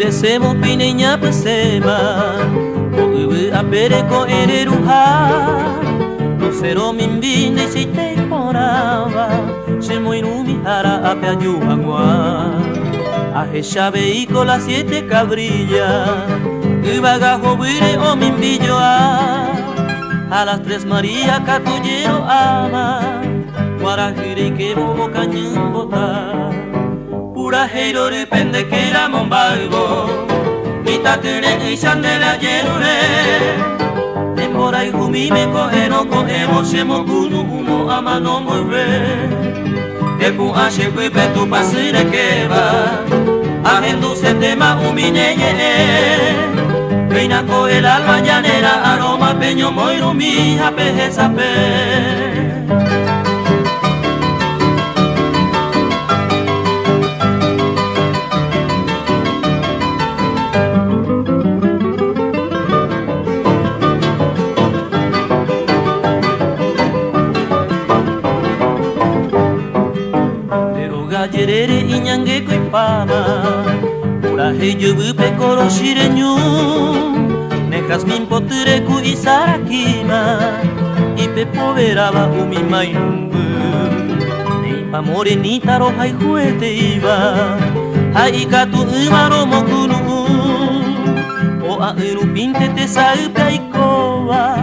Semo pineña pesema, ogue apereko ereruha, lucero mimbine si te poraba, se moinumi hara ape ayuhangua, aje vehico las 7 cabrillas, ubaga jovire o mimbillo a las 3 María catullero ama, guarajire que bobo cañón bota. Heiro Nde Kera Mombayvo, mitatere ishandela yerure, embora ihumime koheno kohemo shemo kunu uno amano moive, epu ashe kwipe tu pasire keba, agendo se tema umineye, reina ko el alma llanera aroma peño moirumi jape sape. Yerere iñange kuipama, uraje yubupe koro shireñu, nejas min potere ku isarakima, ipe poveraba umima inumbu, neipa morenita roja y juete iba, haikatu umaro mokunu, o a urupinte te saupe aikoa,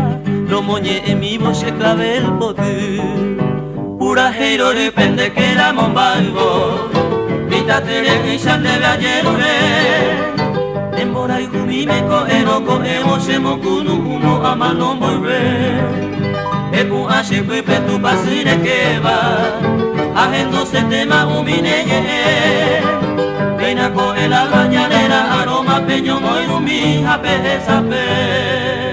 lo moñe emibo se clave el poder. Heiro Nde Kera Mombayvo, mitatere ishandela yerure, embora ihumime koheno kohemo shemo kunu uno amano moive, epu ashe kwipe tu pasire keba, agendo se tema umineye, reina ko el alba llanera aroma peño moirumi jape sape.